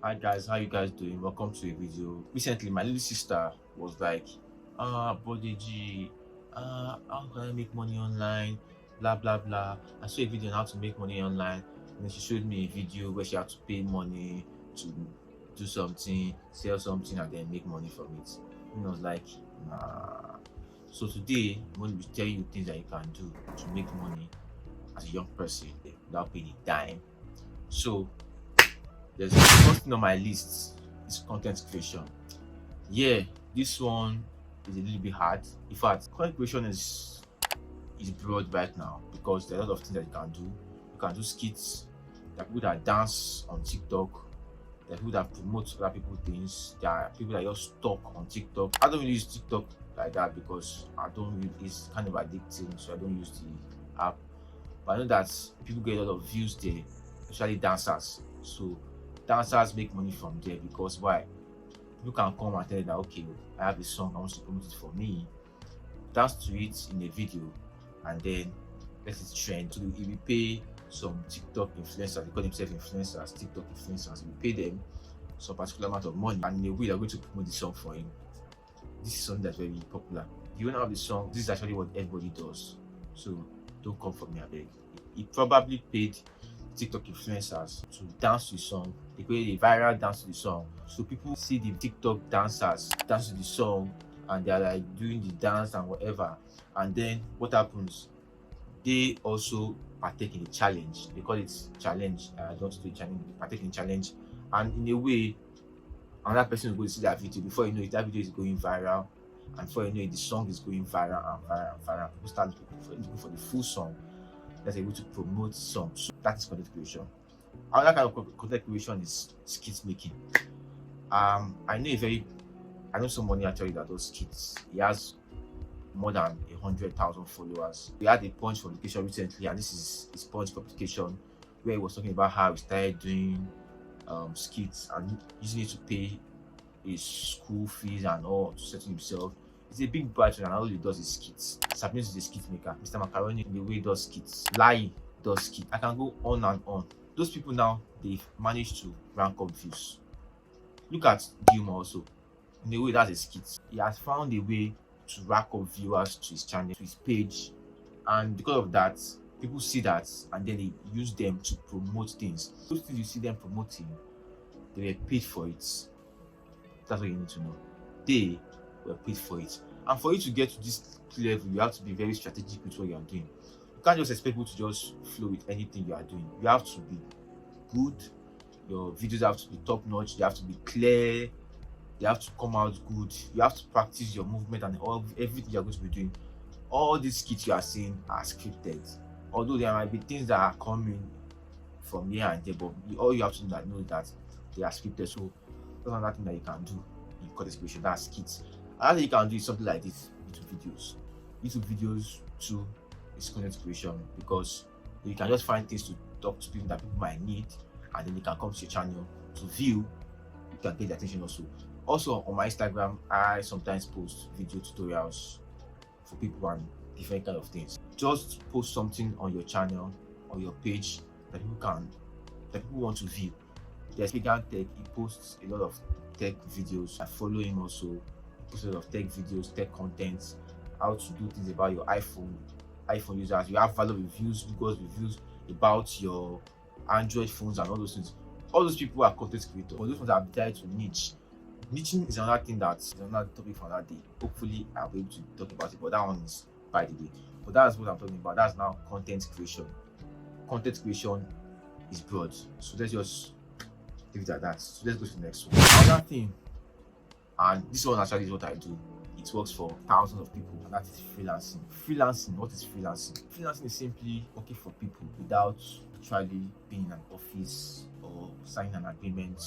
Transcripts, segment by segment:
Hi guys, how you guys doing? Welcome to a video. Recently, my little sister was like, Body G, how can I make money online? Blah blah blah. I saw a video on how to make money online, and then she showed me a video where she had to pay money to do something, sell something, and then make money from it. And I was like, nah. So today, I'm going to be telling you things that you can do to make money as a young person without paying a dime. So there's the first thing on my list is content creation. Yeah, this one is a little bit hard. In fact, content creation is broad right now because there are a lot of things that you can do. You can do skits. There are people that dance on TikTok. There are people that promote other people things. There are people that just talk on TikTok. I don't really use TikTok like that because I don't really, it's kind of addicting, so I don't use the app. But I know that people get a lot of views there, especially dancers. So dancers make money from there because why? People can come and tell you that okay, I have a song, I want to promote it for me, dance to it in a video, and then let it trend. So if you pay some TikTok influencers, they call themselves influencers, TikTok influencers, you pay them some particular amount of money, and in a way they're going to promote the song for him. This is something that's very popular. The owner of the song, this is actually what everybody does. So don't come for me, I beg. He probably paid TikTok influencers to dance to the song. They create a viral dance to the song. So people see the TikTok dancers dance to the song and they're like doing the dance and whatever. And then what happens? They also partake in the challenge. They call it challenge. I don't do a challenge, they partake in challenge. And in a way, another person will go to see that video. Before you know it, that video is going viral. And before you know it, the song is going viral and viral and viral. People start looking for the full song that's able to promote songs. So that is content creation. Another kind of content creation is skit making. I know a very I know somebody actually that does skits. He has more than 100,000 followers. We had a Punch publication recently, and this is his Punch publication where he was talking about how he started doing skits and using it to pay his school fees and all to settle himself. He's a big budget and all he does is skits. Sabine is a skit maker. Mr. Macaroni in the way he does skits. Lai does skits. I can go on and on. Those people now they've managed to rank up views. Look at Gilmore also. In a way, that's a skit. He has found a way to rack up viewers to his channel, to his page, and because of that, people see that and then they use them to promote things. Those things you see them promoting, they were paid for it. That's what you need to know. They were paid for it. And for you to get to this level, you have to be very strategic with what you are doing. You can't just expect people to just flow with anything you are doing. You have to be good. Your videos have to be top notch. They have to be clear. They have to come out good. You have to practice your movement and everything you're going to be doing. All these skits you are seeing are scripted. Although there might be things that are coming from here and there, but all you have to know that they are scripted. So that's another thing that you can do in content creation. That's skits. Another thing you can do is something like this: YouTube videos. YouTube videos too is content creation because you can just find things to talk to people that people might need, and then they can come to your channel to view. You can get their attention also. Also on my Instagram, I sometimes post video tutorials for people and different kind of things. Just post something on your channel or your page that people want to view. There's Vegan Tech, he posts a lot of tech videos. I follow him also. He posts a lot of tech videos, tech content, how to do things about your iPhone users. You have value reviews, Google's reviews about your Android phones and all those things. All those people are content creators, but those ones are tied to niche. Niching is another thing that's another topic for that day. Hopefully, I'll be able to talk about it, but that one is by the way. But that's what I'm talking about. That's now content creation. Content creation is broad, so let's just leave it at that. So let's go to the next one. Another thing, and this one actually is what I do. It works for thousands of people, and that is freelancing. Freelancing, what is freelancing? Freelancing is simply working for people without actually being in an office or signing an agreement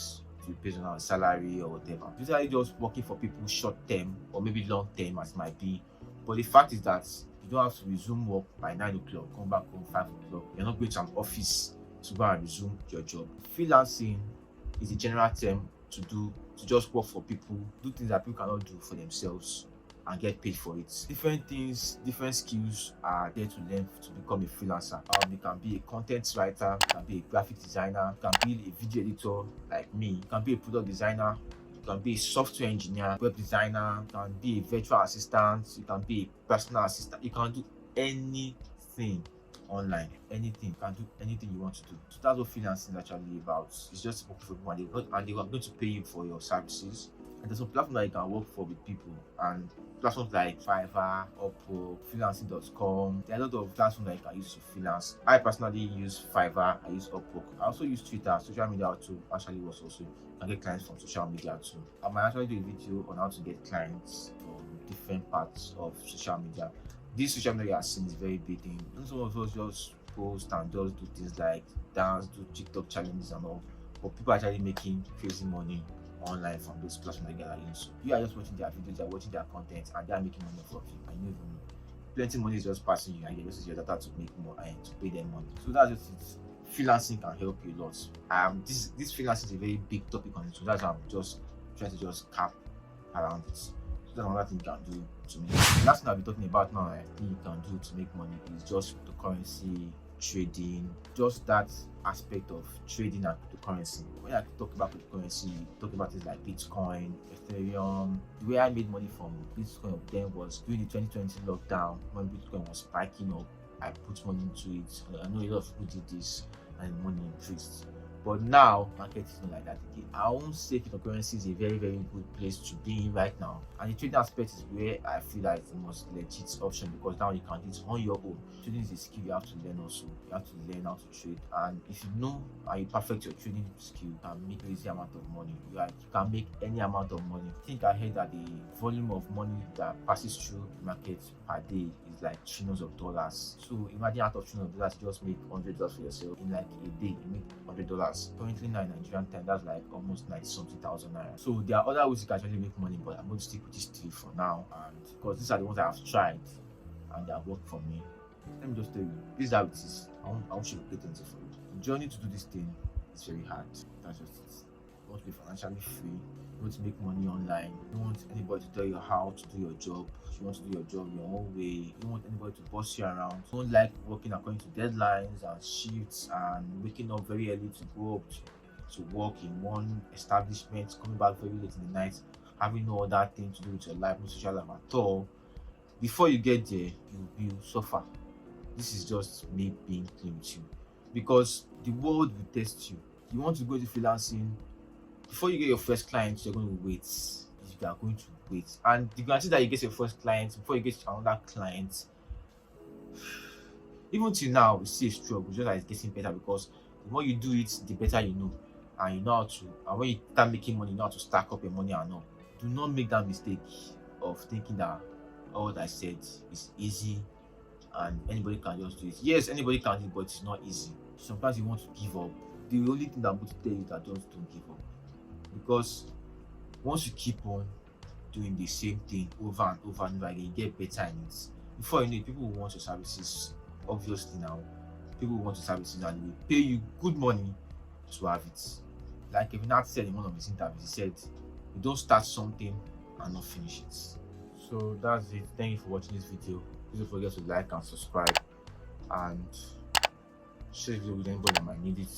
to based on our salary or whatever. Usually just working for people short term or maybe long term as it might be. But the fact is that you don't have to resume work by 9 o'clock, come back home 5 o'clock. You're not going to an office to go and resume your job. Freelancing is a general term to just work for people, do things that people cannot do for themselves, and get paid for it. Different things, different skills are there to learn to become a freelancer. You can be a content writer, you can be a graphic designer, you can be a video editor like me, you can be a product designer, you can be a software engineer, web designer, you can be a virtual assistant, you can be a personal assistant, you can do anything online, anything. You can do anything you want to do. So that's what freelancing is actually about. It's just work for people, and they are going to pay you for your services. And there's some platform that you can work for with people, and platforms like Fiverr, Upwork, freelancing.com. There are a lot of platforms that you can use to freelance. I personally use Fiverr, I use Upwork. I also use Twitter. Social media too actually works also. You can get clients from social media too. I might actually do a video on how to get clients from different parts of social media. This social media scene is very big thing. And some of us just post and just do things like dance, do TikTok challenges and all. But people are actually making crazy money online from those platforms that they are into. You are just watching their videos, they are watching their content, and they are making money from you. And you don't even know. Plenty money is just passing you, and you just use your data to make more and to pay them money. So that's just it. Freelancing can help you a lot. This freelancing is a very big topic on it, so that's why I'm just trying to just cap around it. So that's another thing you can do to make money. The last thing I'll be talking about now, I think you can do to make money is just cryptocurrency trading, just that aspect of trading and cryptocurrency. When I talk about cryptocurrency, talk about things like Bitcoin, Ethereum. The way I made money from Bitcoin then was during the 2020 lockdown when Bitcoin was spiking up. I put money into it. I know a lot of people did this and money increased. But now, market is not like that again. I won't say cryptocurrency is a very, very good place to be in right now. And the trading aspect is where I feel like it's the most legit option, because now you can do it on your own. Trading is a skill you have to learn also. You have to learn how to trade. And if you know and you perfect your trading skill, you can make crazy amount of money. You can make any amount of money. I think I heard that the volume of money that passes through the market per day is like trillions of dollars. So imagine out of trillions of dollars, you just make $100 for yourself. In like a day, you make $100. Currently now in Nigerian time, that's like almost 90-something thousand naira. So there are other ways you can actually make money, but I'm going to stick with this three for now, and because these are the ones I have tried and they have worked for me. Let me just tell you, this is how it is. I want you to pay attention for it. The journey to do this thing is very hard. That's just it. You want to be financially free. You want to make money online. You don't want anybody to tell you how to do your job. You want to do your job your own way. You don't want anybody to boss you around. You don't like working according to deadlines and shifts and waking up very early to go up to work in one establishment, coming back very late in the night, having no other thing to do with your life, no social life at all. Before you get there, you will suffer. This is just me being clean with you, because the world will test you. You want to go into freelancing. Before you get your first client, you're going to wait. You are going to wait, and the guarantee that you get your first client before you get another client, even till now, you see a struggle. Just that it's getting better, because the more you do it, the better you know, and you know how to. And when you start making money, you know how to stack up your money and all. Do not make that mistake of thinking that all that I said is easy and anybody can just do it. Yes, anybody can do it, but it's not easy. Sometimes you want to give up. The only thing that I'm going to tell you is that just don't give up, because once you keep on doing the same thing over and over and over again, you get better in it. Before you know it, people will want your services. Obviously now, people will want your services and they will pay you good money to have it. Like Kevin Hart said in one of his interviews, he said, you don't start something and not finish it. So that's it. Thank you for watching this video. Please don't forget to like and subscribe and share the video with anybody that might need it.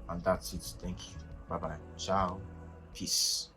And that's it. Thank you. Bye bye. Ciao. Peace.